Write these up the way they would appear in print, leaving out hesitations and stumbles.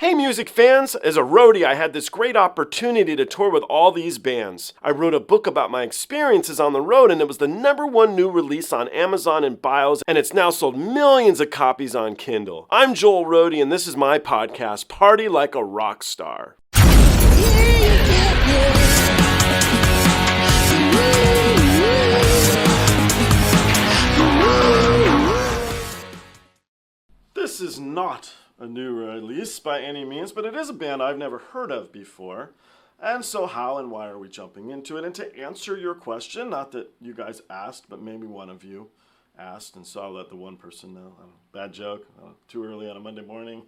Hey music fans! As a roadie, I had this great opportunity to tour with all these bands. I wrote a book about my experiences on the road, and it was the #1 new release on Amazon and Bios, and it's now sold millions of copies on Kindle. I'm Joel Roadie, and this is my podcast, Party Like a Rock Star. This is not a new release by any means, but it is a band I've never heard of before. And so how and why are we jumping into it? And to answer your question, not that you guys asked, but maybe one of you asked, and so I'll let the one person know. Bad joke, too early on a Monday morning.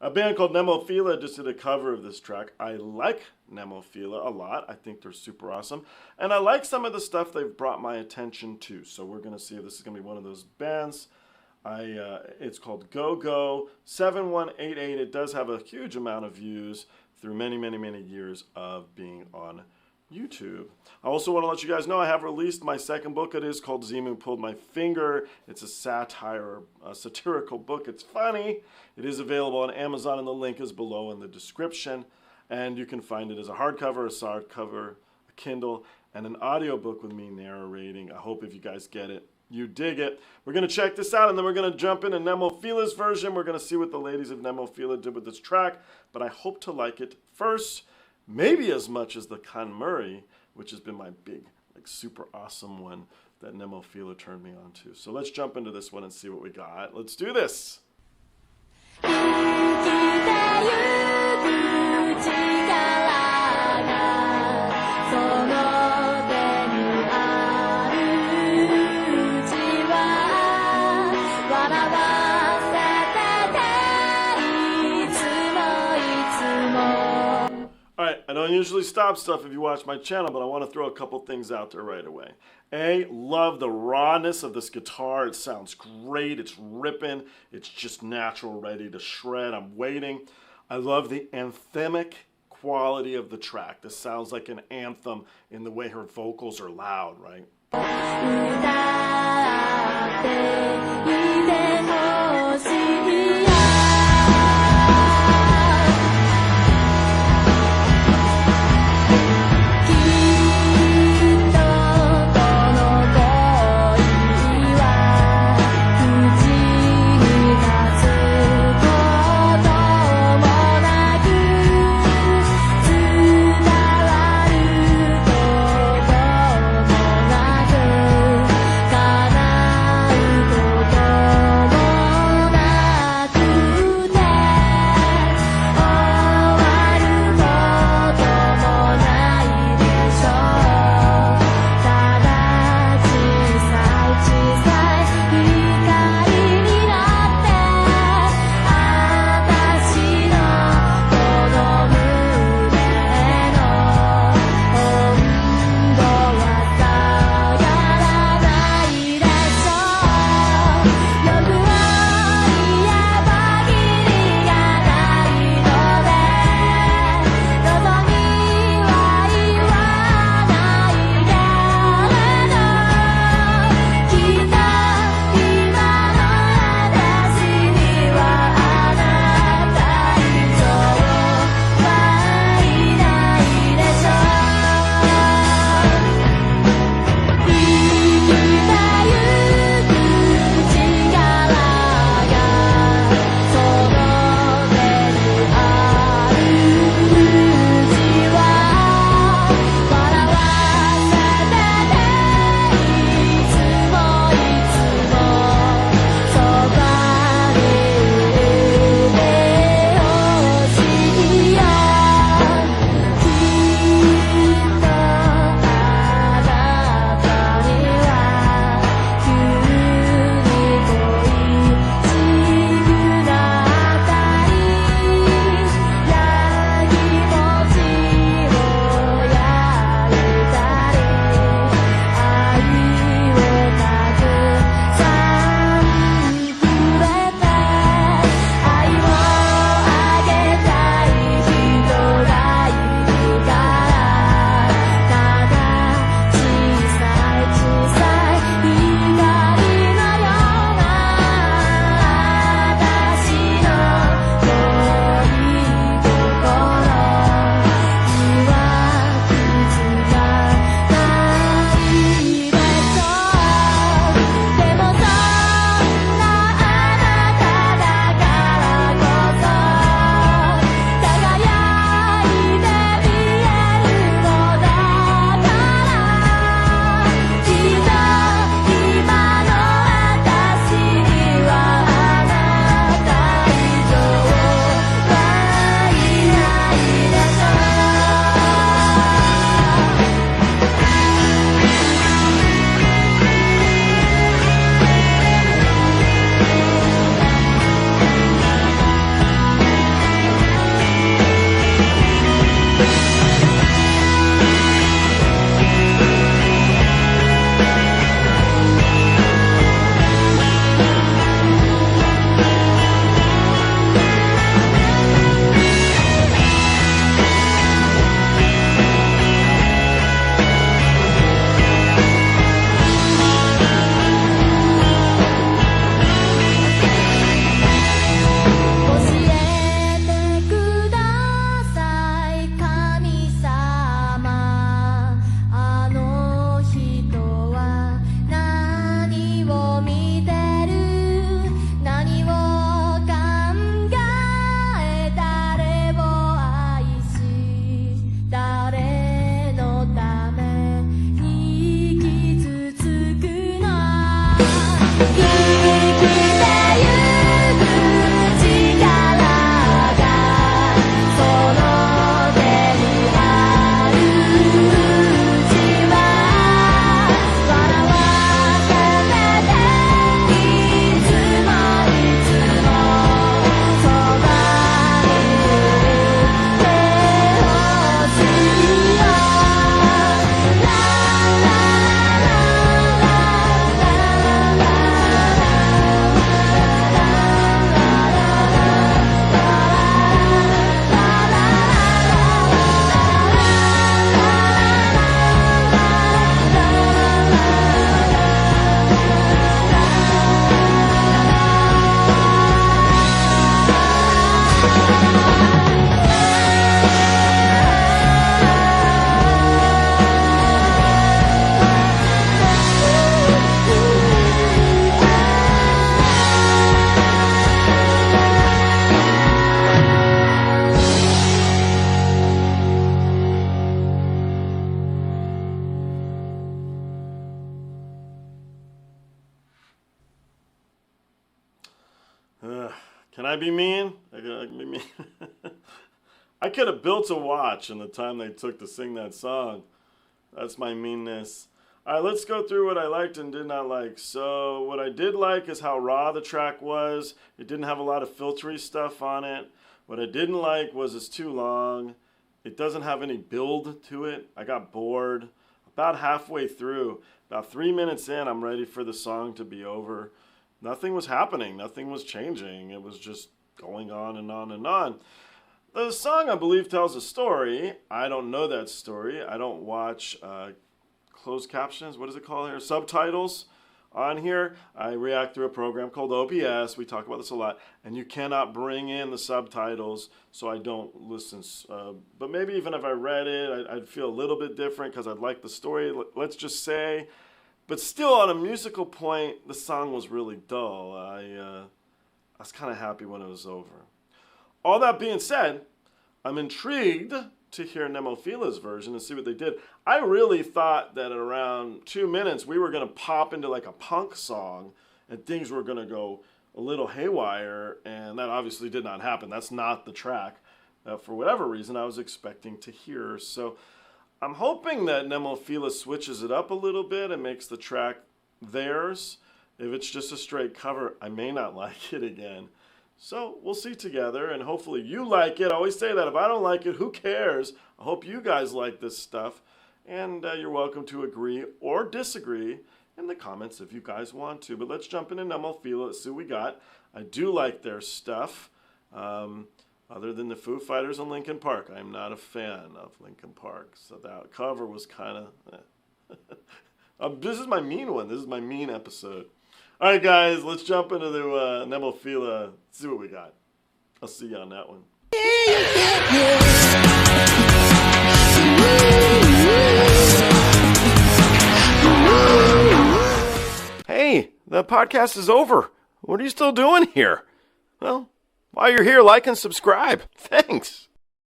A band called MEMOIR just did a cover of this track. I like MEMOIR a lot. I think they're super awesome. And I like some of the stuff they've brought my attention to. So we're going to see if this is going to be one of those bands. It's called Go Go 7188. It does have a huge amount of views through many years of being on YouTube. I also want to let you guys know I have released my second book. It is called XEMU Pulled My Finger. It's a satire, a satirical book. It's funny. It is available on Amazon, and the link is below in the description. And you can find it as a hardcover, a softcover, a Kindle, and an audiobook with me narrating. I hope if you guys get it, you dig it. We're going to check this out, and then we're going to jump into MEMOIR's version. We're going to see what the ladies of MEMOIR did with this track, but I hope to like it first, maybe as much as the Con Murray, which has been my big, super awesome one that MEMOIR turned me on to. So let's jump into this one and see what we got. Let's do this. I don't usually stop stuff if you watch my channel, but I want to throw a couple things out there right away. Love the rawness of this guitar. It sounds great. It's ripping. It's just natural, ready to shred. I'm waiting. I love the anthemic quality of the track. This sounds like an anthem in the way her vocals are loud, right? I be mean? I can be mean. I could have built a watch in the time they took to sing that song. That's my meanness. All right, let's go through what I liked and did not like. So what I did like is how raw the track was. It didn't have a lot of filtery stuff on it. What I didn't like was it's too long. It doesn't have any build to it. I got bored. About halfway through, about 3 minutes in, I'm ready for the song to be over. Nothing was happening. Nothing was changing. It was just going on and on and on. The song, I believe, tells a story. I don't know that story. I don't watch closed captions. What is it called here? Subtitles on here. I react through a program called OBS. We talk about this a lot. And you cannot bring in the subtitles, so I don't listen. But maybe even if I read it, I'd feel a little bit different because I'd like the story, let's just say. But still, on a musical point, the song was really dull. I was kind of happy when it was over. All that being said, I'm intrigued to hear Nemophila's version and see what they did. I really thought that at around 2 minutes, we were going to pop into like a punk song and things were going to go a little haywire, and that obviously did not happen. That's not the track for whatever reason I was expecting to hear. So I'm hoping that Nemophila switches it up a little bit and makes the track theirs. If it's just a straight cover, I may not like it again. So we'll see together, and hopefully you like it. I always say that. If I don't like it, who cares? I hope you guys like this stuff, and you're welcome to agree or disagree in the comments if you guys want to. But let's jump into Nemophila. Let's see what we got. I do like their stuff. Other than the Foo Fighters and Linkin Park, I'm not a fan of Linkin Park. So that cover was kind of... This is my mean one. This is my mean episode. All right, guys, let's jump into the Nemophila, see what we got. I'll see you on that one. Hey, the podcast is over. What are you still doing here? Well, while you're here, like and subscribe. Thanks.